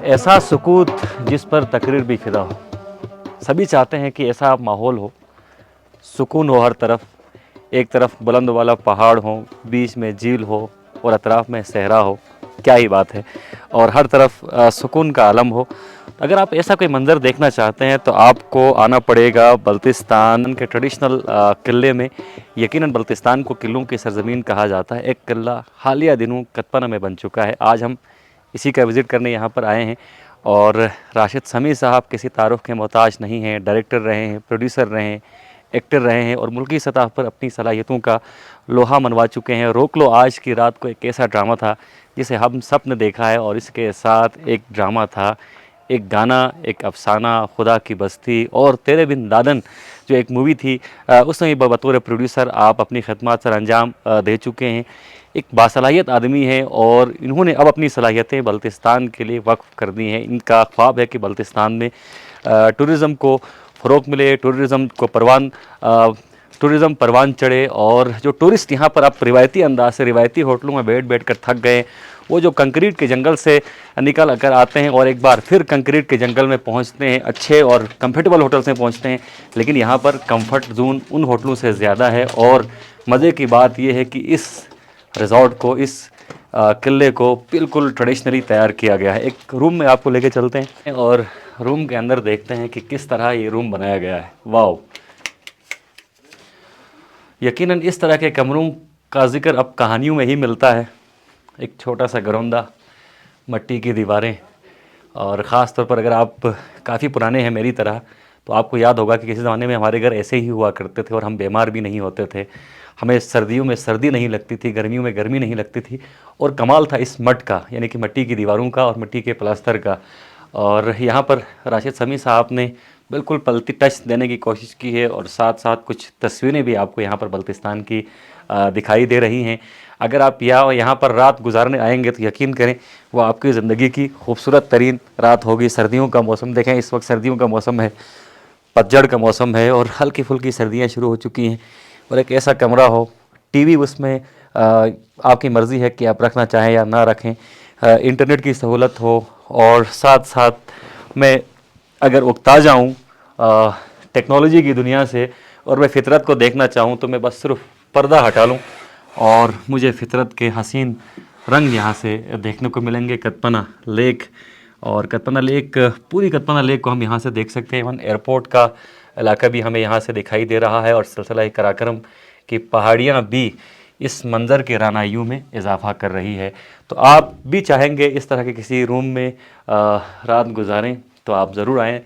ऐसा सुकूत जिस पर तकरीर भी फिदा हो। सभी चाहते हैं कि ऐसा माहौल हो, सुकून हो हर तरफ। एक तरफ बुलंद वाला पहाड़ हो, बीच में झील हो और अतराफ़ में सहरा हो, क्या ही बात है। और हर तरफ सुकून का आलम हो। अगर आप ऐसा कोई मंज़र देखना चाहते हैं तो आपको आना पड़ेगा बल्तिस्तान के ट्रेडिशनल किले में। यकीनन बल्तिस्तान को किलों की सरज़मीन कहा जाता है। एक किला हालिया दिनों कतपना में बन चुका है। आज हम इसी का विज़िट करने यहाँ पर आए हैं। और राशिद समी साहब किसी तारुफ के मोहताज नहीं हैं। डायरेक्टर रहे हैं, प्रोड्यूसर रहे हैं, एक्टर रहे हैं और मुल्की सतह पर अपनी सलाहियतों का लोहा मनवा चुके हैं। रोक लो आज की रात को एक ऐसा ड्रामा था जिसे हम सब ने देखा है, और इसके साथ एक ड्रामा था, एक गाना, एक अफसाना, खुदा की बस्ती और तेरे बिन दादन जो एक मूवी थी, उसमें बतौर प्रोड्यूसर आप अपनी खदमात सर अंजाम दे चुके हैं। एक बासलाहियत आदमी है और इन्होंने अब अपनी सलाहियतें बल्तिस्तान के लिए वक्फ़ कर दी हैं। इनका ख्वाब है कि बल्तिस्तान में टूरिज़म को फ़रोग़ मिले, टूरिज़म परवान चढ़े, और जो टूरिस्ट यहाँ पर अब रिवायती अंदाज से रिवायती होटलों में बैठ कर थक गए, वो जो कंक्रीट के जंगल से निकल कर आते हैं और एक बार फिर कंक्रीट के जंगल में पहुँचते हैं, अच्छे और कंफर्टेबल होटल्स में पहुँचते हैं। लेकिन यहाँ पर कंफर्ट जोन उन होटलों से ज़्यादा है। और मज़े की बात यह है कि इस रिज़ॉर्ट को, इस किले को बिल्कुल ट्रेडिशनली तैयार किया गया है। एक रूम में आपको लेके चलते हैं और रूम के अंदर देखते हैं कि किस तरह ये रूम बनाया गया है। वाओ! यकीनन इस तरह के कमरों का ज़िक्र अब कहानियों में ही मिलता है। एक छोटा सा घरौंदा, मट्टी की दीवारें, और ख़ास तौर पर अगर आप काफ़ी पुराने हैं मेरी तरह तो आपको याद होगा कि किसी ज़माने में हमारे घर ऐसे ही हुआ करते थे और हम बीमार भी नहीं होते थे। हमें सर्दियों में सर्दी नहीं लगती थी, गर्मियों में गर्मी नहीं लगती थी। और कमाल था इस मड का, यानी कि मिट्टी की दीवारों का और मिट्टी के प्लास्टर का। और यहाँ पर राशिद समी साहब ने बिल्कुल पलती टच देने की कोशिश की है, और साथ साथ कुछ तस्वीरें भी आपको यहाँ पर बल्तिस्तान की दिखाई दे रही हैं। अगर आप यहाँ पर रात गुजारने आएंगे तो यकीन करें वो आपकी ज़िंदगी की खूबसूरत तरीन रात होगी। सर्दियों का मौसम देखें, इस वक्त सर्दियों का मौसम है, पतझड़ का मौसम है और हल्की फुल्की सर्दियाँ शुरू हो चुकी हैं। और एक ऐसा कमरा हो, टीवी उसमें आपकी मर्ज़ी है कि आप रखना चाहें या ना रखें, इंटरनेट की सहूलत हो, और साथ साथ मैं अगर उकता जाऊँ टेक्नोलॉजी की दुनिया से और मैं फ़ितरत को देखना चाहूँ तो मैं बस सिर्फ पर्दा हटा लूँ और मुझे फ़ितरत के हसीन रंग यहाँ से देखने को मिलेंगे। कतपना लेक, और कतपना लेक, पूरी कतपना लेक को हम यहाँ से देख सकते हैं। इवन एयरपोर्ट का इलाका भी हमें यहाँ से दिखाई दे रहा है, और सिलसिला कराकरम की पहाड़ियाँ भी इस मंज़र के रानाइयों में इजाफ़ा कर रही है। तो आप भी चाहेंगे इस तरह के किसी रूम में रात गुजारें तो आप ज़रूर आएँ।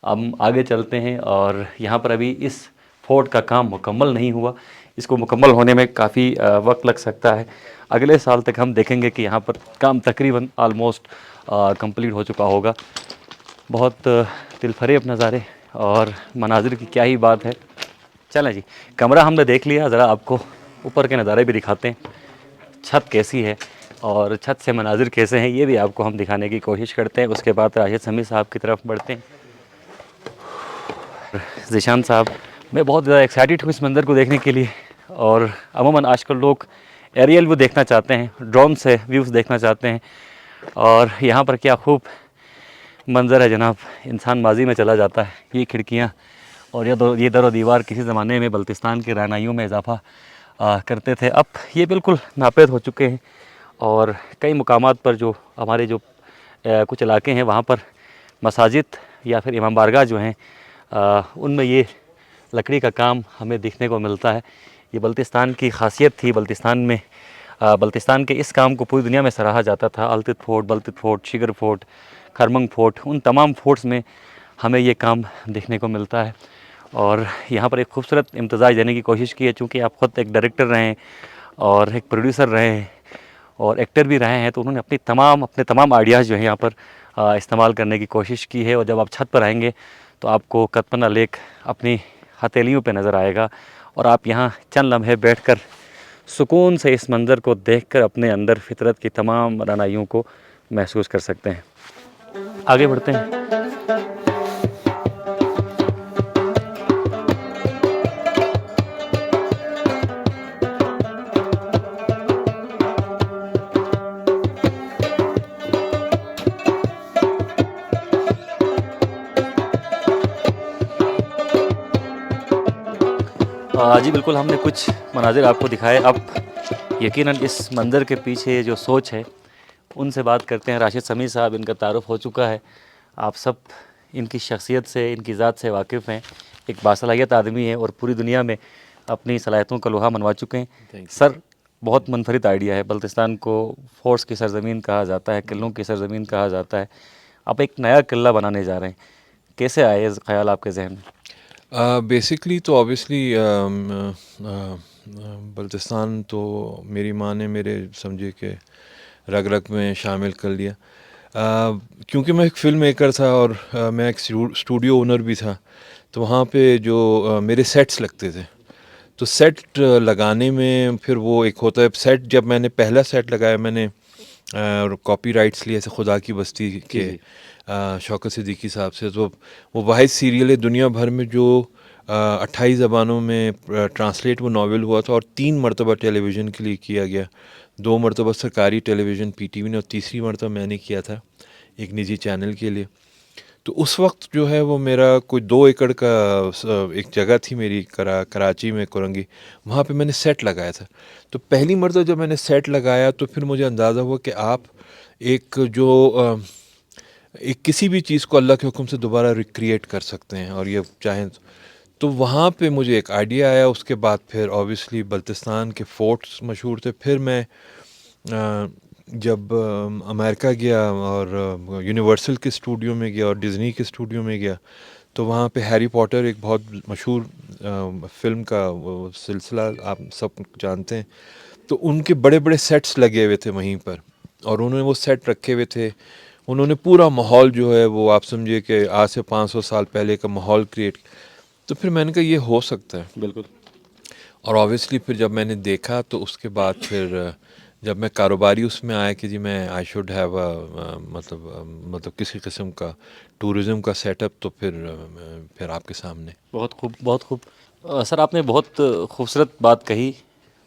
हम आगे चलते हैं, और यहाँ पर अभी इस फोर्ट का काम मुकम्मल नहीं हुआ। इसको मुकम्मल होने में काफ़ी वक्त लग सकता है। अगले साल तक हम देखेंगे कि यहाँ पर काम तकरीबन आलमोस्ट कंप्लीट हो चुका होगा। बहुत दिलफरेब नज़ारे और मनाजिर की क्या ही बात है। चलें जी, कमरा हमने देख लिया, ज़रा आपको ऊपर के नज़ारे भी दिखाते हैं। छत कैसी है और छत से मनाजिर कैसे हैं, ये भी आपको हम दिखाने की कोशिश करते हैं। उसके बाद राशिद समी साहब की तरफ बढ़ते हैं। ज़ीशान साहब, मैं बहुत ज़्यादा एक्साइटेड हूँ इस मंज़र को देखने के लिए। और अमूमन आजकल लोग एरियल व्यू देखना चाहते हैं, ड्रोन से व्यूज़ देखना चाहते हैं, और यहाँ पर क्या खूब मंज़र है जनाब। इंसान माजी में चला जाता है। ये खिड़कियाँ और ये दर दीवार किसी ज़माने में बल्तिस्तान के रानाइयों में इजाफ़ा करते थे। अब ये बिल्कुल नापेद हो चुके हैं, और कई मुकामात पर जो हमारे जो कुछ इलाके हैं वहाँ पर मसाजिद या फिर इमाम बारगाह जो हैं उनमें ये लकड़ी का काम हमें देखने को मिलता है। ये बल्तिस्तान की ख़ासियत थी। बल्तिस्तान के इस काम को पूरी दुनिया में सराहा जाता था। अलतित fort, Shigar fort, Kharmang fort, उन तमाम फोर्ट्स में हमें ये काम देखने को मिलता है। और यहाँ पर एक खूबसूरत इम्तिज़ाज देने की कोशिश की है। चूँकि आप ख़ुद एक डायरेक्टर रहे हैं और एक प्रोड्यूसर रहे हैं, और एक्टर भी रहे हैं, तो उन्होंने अपने तमाम आइडियाज़ जो है यहाँ पर इस्तेमाल करने की कोशिश की है। और जब आप छत पर आएंगे तो आपको कतपना लेक अपनी हथेलियों पे नज़र आएगा और आप यहाँ चंद लम्हे बैठकर सुकून से इस मंज़र को देखकर अपने अंदर फितरत की तमाम रनाइयों को महसूस कर सकते हैं। आगे बढ़ते हैं। जी बिल्कुल, हमने कुछ मनाज़िर आपको दिखाए। अब यकीनन इस मंज़र के पीछे जो सोच है उनसे बात करते हैं। राशिद समीर साहब, इनका तारुफ़ हो चुका है, आप सब इनकी शख्सियत से, इनकी ज़ात से वाकिफ़ हैं। एक बासलाहियत आदमी है और पूरी दुनिया में अपनी सलाहियतों का लोहा मनवा चुके हैं। सर, बहुत मुनफरिद आइडिया है। बल्तिस्तान को फ़ोर्ट्स की सरज़मीन कहा जाता है, किलों की सरज़मीन कहा जाता है। आप एक नया किला बनाने जा रहे हैं, कैसे आए ये ख़्याल आपके ज़हन में? बेसिकली तो ऑब्वियसली बल्तिस्तान तो मेरी माँ ने मेरे समझे कि रग रग में शामिल कर लिया। क्योंकि मैं एक फ़िल्म मेकर था और मैं एक स्टूडियो ओनर भी था, तो वहाँ पे जो मेरे सेट्स लगते थे, तो सेट लगाने में फिर वो एक होता है सेट। जब मैंने पहला सेट लगाया, मैंने कॉपी राइट्स लिए ऐसे खुदा की बस्ती के शौकत सिद्दीकी साहब से। तो वो वाहिद सीरियल है दुनिया भर में जो 28 ज़बानों में ट्रांसलेट वो नावल हुआ था और 3 मरतबा टेलीविज़न के लिए किया गया। 2 मरतबा सरकारी टेलीविज़न PTV ने और तीसरी मरतबा मैंने किया था एक निजी चैनल के लिए। तो उस वक्त जो है वो मेरा कोई 2 एकड़ का एक जगह थी मेरी कराची में कुरंगी, वहाँ पे मैंने सेट लगाया था। तो पहली मरतबा जब मैंने सेट लगाया तो फिर मुझे अंदाज़ा हुआ कि आप एक एक किसी भी चीज़ को अल्लाह के हुक्म से दोबारा रिक्रिएट कर सकते हैं, और ये चाहें तो वहाँ पे मुझे एक आइडिया आया। उसके बाद फिर ऑब्वियसली बल्तिस्तान के फ़ोर्ट्स मशहूर थे। फिर मैं जब अमेरिका गया और यूनिवर्सल के स्टूडियो में गया और डिज़नी के स्टूडियो में गया, तो वहाँ पे हैरी पॉटर एक बहुत मशहूर फ़िल्म का वो सिलसिला आप सब जानते हैं। तो उनके बड़े बड़े सेट्स लगे हुए थे वहीं पर, और उन्होंने वो सेट रखे हुए थे। उन्होंने पूरा माहौल जो है वो आप समझिए कि आज से 500 साल पहले का माहौल क्रिएट। तो फिर मैंने कहा ये हो सकता है। बिल्कुल। और ऑब्वियसली फिर जब मैंने देखा तो उसके बाद फिर जब मैं कारोबारी उसमें आया कि जी मैं आई शुड हैव मतलब किसी किस्म का टूरिज़्म का सेटअप, तो फिर आपके सामने। बहुत खूब, बहुत खूब। सर, आपने बहुत खूबसूरत बात कही।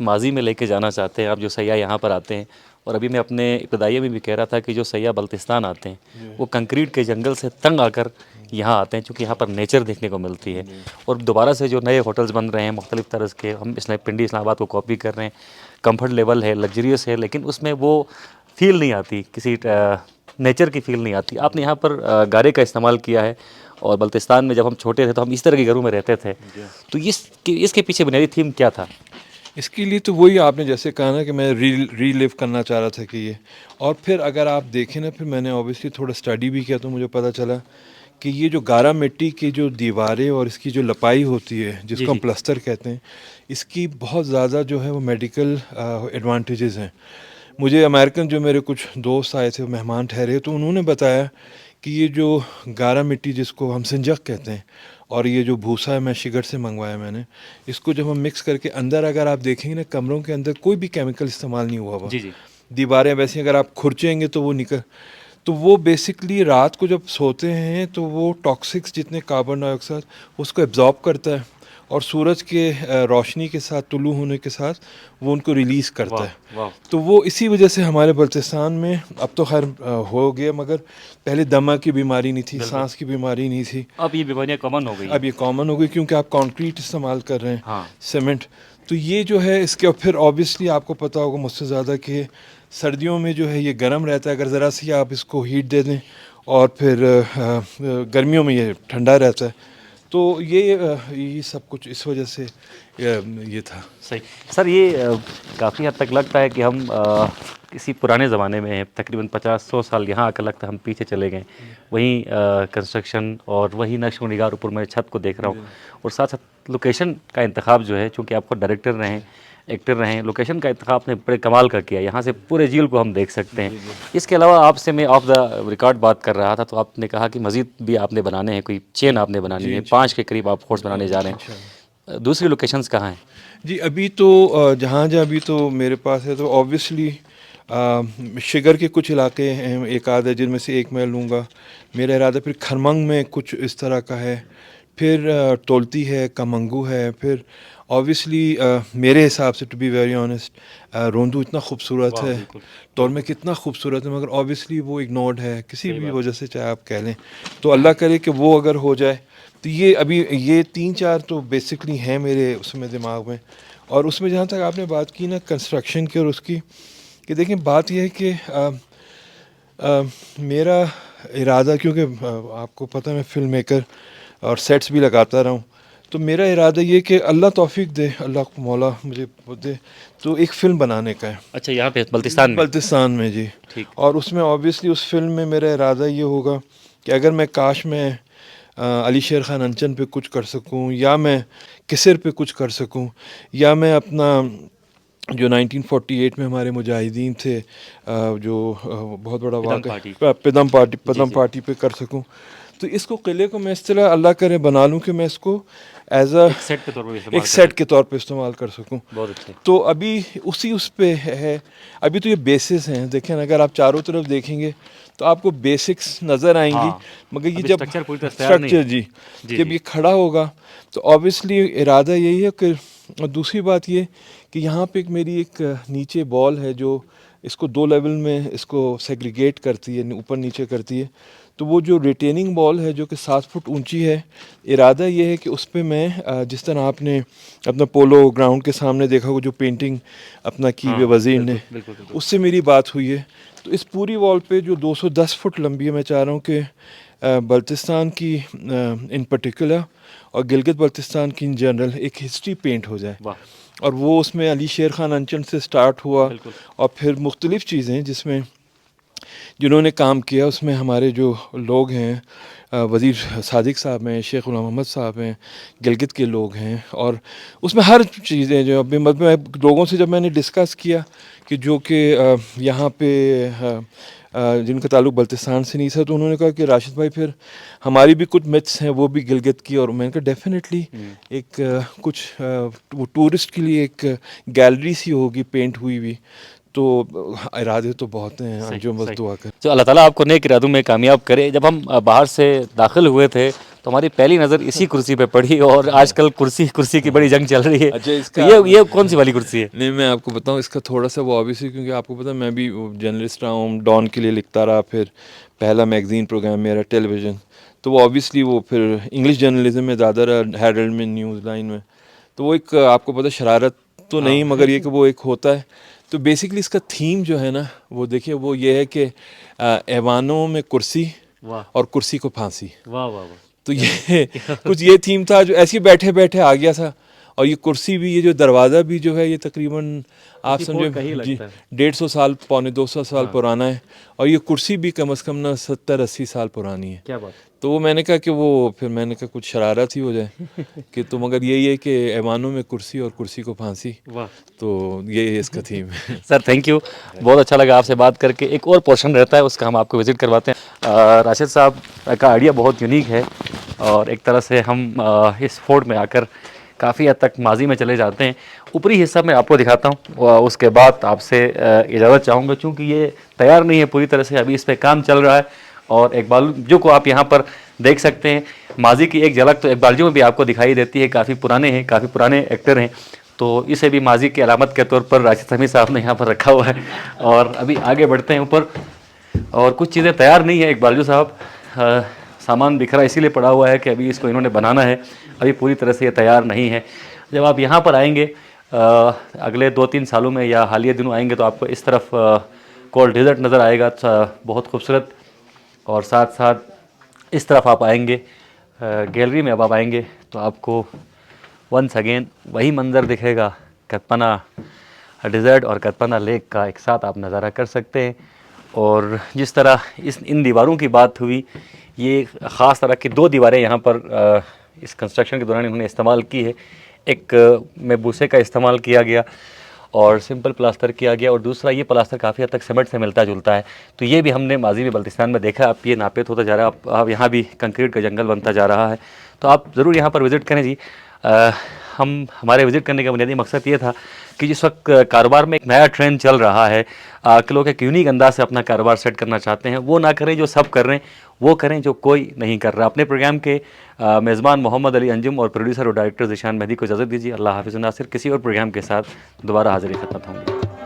माजी में लेके जाना चाहते हैं आप जो सयाह यहाँ पर आते हैं। और अभी मैं अपने इब्तदाइया में भी कह रहा था कि जो सयाह बल्तिस्तान आते हैं वो कंक्रीट के जंगल से तंग आकर यहाँ आते हैं, क्योंकि यहाँ पर नेचर देखने को मिलती है। और दोबारा से जो नए होटल्स बन रहे हैं मुख्तलिफ़ तरह के, हम पिंडी इस्लामाबाद को कॉपी कर रहे हैं। कम्फर्ट लेवल है, लग्जरियस है, लेकिन उसमें वो फील नहीं आती, किसी नेचर की फील नहीं आती। आपने यहाँ पर गारे का इस्तेमाल किया है। और बल्तिस्तान में जब हम छोटे थे तो हम इस तरह के घरों में रहते थे। तो इसके पीछे बुनियादी थीम क्या था? इसके लिए तो वही आपने जैसे कहा ना कि मैं रीलिव करना चाह रहा था कि ये। और फिर अगर आप देखें ना, फिर मैंने ऑब्वियसली थोड़ा स्टडी भी किया, तो मुझे पता चला कि ये जो गारा मिट्टी की जो दीवारें और इसकी जो लपाई होती है जी जिसको हम जी। प्लस्तर कहते हैं, इसकी बहुत ज़्यादा जो है वो मेडिकल एडवांटेजेस हैं। मुझे अमेरिकन जो मेरे कुछ दोस्त आए थे, मेहमान ठहरे, तो उन्होंने बताया कि ये जो गारा मिट्टी जिसको हम सिंजक कहते हैं, और ये जो भूसा है मैं शिगर से मंगवाया मैंने, इसको जब हम मिक्स करके अंदर अगर आप देखेंगे ना, कमरों के अंदर कोई भी केमिकल इस्तेमाल नहीं हुआ हुआ। जी जी। दीवारें वैसी अगर आप खुरचेंगे तो वो निकल, तो वो बेसिकली रात को जब सोते हैं तो वो टॉक्सिक्स जितने कार्बन डाइऑक्साइड उसको एब्जॉर्ब करता है, और सूरज के रोशनी के साथ तुलू होने के साथ वो उनको रिलीज़ करता वाह है। वाह। तो वो इसी वजह से हमारे बल्तिस्तान में अब तो खैर हो गया, मगर पहले दमा की बीमारी नहीं थी, बिल्कुल। सांस की बीमारी नहीं थी। अब ये बीमारियाँ कॉमन हो गई हैं। अब ये कॉमन हो गई क्योंकि आप कंक्रीट इस्तेमाल कर रहे हैं, हाँ। सीमेंट। तो ये जो है इसके, और फिर ऑब्वियसली आपको पता होगा मुझसे ज़्यादा कि सर्दियों में जो है ये गर्म रहता है, अगर ज़रा सी आप इसको हीट दे दें, और फिर गर्मियों में ये ठंडा रहता है। तो ये सब कुछ इस वजह से ये था। सही। सर, ये काफ़ी हद तक लगता है कि हम किसी पुराने ज़माने में हैं। तकरीबन 50-100 साल यहाँ आकर लगता है हम पीछे चले गए। वहीं कंस्ट्रक्शन और वही नक्श व निगार ऊपर मैं छत को देख रहा हूँ। और साथ साथ लोकेशन का इंतखाब जो है, चूँकि आप खुद डायरेक्टर रहे हैं, एक्टर रहे हैं। लोकेशन का इंतखाब आपने बड़े कमाल का किया, यहाँ से पूरे झील को हम देख सकते हैं। इसके अलावा आपसे मैं ऑफ द रिकॉर्ड बात कर रहा था, तो आपने कहा कि मज़ीद भी आपने बनाने हैं, कोई चेन आपने बनानी है, 5 के करीब आप फोर्ट्स बनाने जा रहे हैं। दूसरी लोकेशंस कहाँ हैं? जी अभी तो जहाँ जहाँ अभी तो मेरे पास है तो ऑब्वियसली शिगर के कुछ इलाके हैं, एक आध है जिनमें से एक मैं लूँगा। मेरा इरादा फिर खरमंग में कुछ इस तरह का है, फिर टोलती है, कमंगू है, फिर ऑब्वियसली मेरे हिसाब से टू बी वेरी ऑनेस्ट रोंदू इतना खूबसूरत है, तोरमे कितना खूबसूरत है, मगर ऑब्वियसली वो इग्नोर्ड है किसी भी वजह से, चाहे आप कह लें। तो अल्लाह करे कि वो अगर हो जाए तो ये अभी ये 3-4 तो बेसिकली हैं मेरे उसमें दिमाग में। और उसमें जहाँ तक आपने बात की ना कंस्ट्रक्शन की और उसकी, कि देखें बात यह है कि मेरा इरादा, क्योंकि आपको पता है मैं फ़िल्म मेकर और सेट्स भी लगाता रहा हूँ, तो मेरा इरादा ये कि अल्लाह तौफीक दे, अल्लाह को मौला मुझे वो दे, तो एक फ़िल्म बनाने का है। अच्छा, यहाँ पे बल्तिस्तान में? बल्तिस्तान में जी। ठीक। और उसमें ऑब्वियसली उस फिल्म में मेरा इरादा ये होगा कि अगर मैं काश मैं अली शेर ख़ान अंचन पे कुछ कर सकूं, या मैं किसर पे कुछ कर सकूं, या मैं अपना जो 1948 में हमारे मुजाहिदीन थे जो बहुत बड़ा वाक़या पिदम पार्टी पे कर सकूं, तो इसको किले को मैं इस तरह अल्लाह करे बना लूं कि मैं इसको एज अ एक सेट के तौर पे इस्तेमाल कर सकूं। बहुत अच्छे। तो अभी उस पे है, अभी तो ये बेसिस हैं। देखें अगर आप चारों तरफ देखेंगे तो आपको बेसिक्स नज़र आएंगी, हाँ, मगर ये अभी जब स्ट्रक्चर पूरी तरह तैयार नहीं है। जी जी, जब जी। ये खड़ा होगा तो ऑब्वियसली इरादा यही है कि, और दूसरी बात ये कि यहाँ पे एक मेरी एक नीचे बॉल है जो इसको 2 लेवल में इसको सेग्रीगेट करती है, ऊपर नीचे करती है। तो वो जो रिटेनिंग बॉल है जो कि 7 फुट ऊंची है, इरादा ये है कि उस पे मैं जिस तरह आपने अपना पोलो ग्राउंड के सामने देखा हो जो पेंटिंग अपना की हुई वज़ीर ने, बिल्कुल, बिल्कुल। उससे मेरी बात हुई है। तो इस पूरी वॉल पे जो 210 फुट लंबी है, मैं चाह रहा हूँ कि बल्तिस्तान की इन पर्टिकुलर और गिलगित बल्तिस्तान की इन जनरल एक हिस्ट्री पेंट हो जाए। वाह। और वो उसमें अली शेर ख़ान अंचन से स्टार्ट हुआ, बिल्कुल। और फिर मुख्तलिफ़ चीज़ें जिसमें जिन्होंने काम किया, उसमें हमारे जो लोग हैं वज़ीर सादिक साहब हैं, शेख ग़ुलाम मोहम्मद साहब हैं, गिलगित के लोग हैं, और उसमें हर चीज़ें जो अभी मतलब लोगों से जब मैंने डिस्कस किया कि जो कि यहाँ पे जिनका ताल्लुक बल्तिस्तान से नहीं था, तो उन्होंने कहा कि राशिद भाई फिर हमारी भी कुछ मिथ्स हैं वो भी गिलगित की। और मैंने कहा डेफिनेटली एक कुछ वो टूरिस्ट के लिए एक गैलरी सी होगी पेंट हुई हुई। तो इरादे तो बहुत हैं, जो बस दुआ कर। तो अल्लाह ताला आपको नेक इरादों में कामयाब करे। जब हम बाहर से दाखिल हुए थे तो हमारी पहली नज़र इसी कुर्सी पे पड़ी, और आजकल कुर्सी की बड़ी जंग चल रही है। अच्छा, तो ये कौन सी वाली कुर्सी है? नहीं, मैं आपको बताऊं इसका थोड़ा सा वो ऑब्वियसली, क्योंकि आपको पता है मैं भी जर्नलिस्ट रहा हूँ, डॉन के लिए लिखता रहा, फिर पहला मैगज़ीन प्रोग्राम मेरा टेलीविज़न, तो वो ऑब्वियसली वो फिर इंग्लिश जर्नलिज्म में ज़्यादा रहा, हेरल्ड में, न्यूज़ लाइन में। तो वो एक आपको पता शरारत तो नहीं, मगर ये कि वो एक होता है। तो बेसिकली इसका थीम जो है ना, वो देखिए वो ये है कि ऐवानों में कुर्सी और कुर्सी को फांसी। वाह वाह वाह। तो ये कुछ ये थीम था जो ऐसे बैठे बैठे आ गया था। और ये कुर्सी भी, ये जो दरवाज़ा भी जो है, ये तकरीबन आप समझे जी 150 साल, पौने 200 साल पुराना है। और ये कुर्सी भी कम से कम ना 70-80 साल पुरानी है। क्या बात। तो वो मैंने कहा कि वो फिर मैंने कहा कुछ शरारत ही हो जाए कि, तो मगर यही है कि ऐवानों में कुर्सी और कुर्सी को फांसी। वाह। तो ये इसका थीम है। सर थैंक यू, बहुत अच्छा लगा आपसे बात करके। एक और पोर्शन रहता है, उसका हम आपको विज़िट करवाते हैं। राशिद साहब का आइडिया बहुत यूनिक है, और एक तरह से हम इस फोर्ट में आकर काफ़ी हद तक माजी में चले जाते हैं। ऊपरी हिस्सा मैं आपको दिखाता हूँ, उसके बाद आपसे इजाज़त चाहूँगा, क्योंकि ये तैयार नहीं है पूरी तरह से, अभी इस पर काम चल रहा है। और इकबाल को आप यहाँ पर देख सकते हैं। माजी की एक झलक तो इकबाल में भी आपको दिखाई देती है। काफ़ी पुराने हैं, काफ़ी पुराने एक्टर हैं, तो इसे भी माजी की अलामत के तौर पर राशिद समी साहब ने यहाँ पर रखा हुआ है। और अभी आगे बढ़ते हैं ऊपर, और कुछ चीज़ें तैयार नहीं है इकबाल साहब। सामान बिखरा इसीलिए पड़ा हुआ है कि अभी इसको इन्होंने बनाना है, अभी पूरी तरह से ये तैयार नहीं है। जब आप यहाँ पर आएंगे अगले 2-3 सालों में या हालिया दिनों आएंगे, तो आपको इस तरफ कोल्ड डेजर्ट नज़र आएगा, बहुत खूबसूरत। और साथ साथ इस तरफ आप आएंगे गैलरी में, अब आप आएंगे तो आपको वंस अगेन वही मंज़र दिखेगा, कतपना डेजर्ट और कतपना लेक का एक साथ आप नज़ारा कर सकते हैं। और जिस तरह इन दीवारों की बात हुई, ये ख़ास तरह की 2 दीवारें यहाँ पर इस कंस्ट्रक्शन के दौरान इन्होंने इस्तेमाल की है। एक में भूसे का इस्तेमाल किया गया और सिंपल प्लास्टर किया गया, और दूसरा ये प्लास्टर काफ़ी हद तक सीमेंट से मिलता जुलता है। तो ये भी हमने माजी में बल्तिस्तान में देखा। अब ये नापित होता जा रहा है, अब यहाँ भी कंक्रीट का जंगल बनता जा रहा है। तो आप ज़रूर यहाँ पर विज़िट करें जी। हम हमारे विज़िट करने का बुनियादी मकसद ये था कि जिस वक्त कारोबार में एक नया ट्रेंड चल रहा है कि लोग एक यूनिक अंदाज से अपना कारोबार सेट करना चाहते हैं, वो ना करें जो सब कर रहे हैं, वो करें जो कोई नहीं कर रहा। अपने प्रोग्राम के मेज़बान मोहम्मद अली अंजुम और प्रोड्यूसर और डायरेक्टर ज़ीशान मेहदी को इजाज़त दीजिए। अल्लाह हाफ़िज़ नासिर। किसी और प्रोग्राम के साथ दोबारा हाज़िर खिदमत होंगे।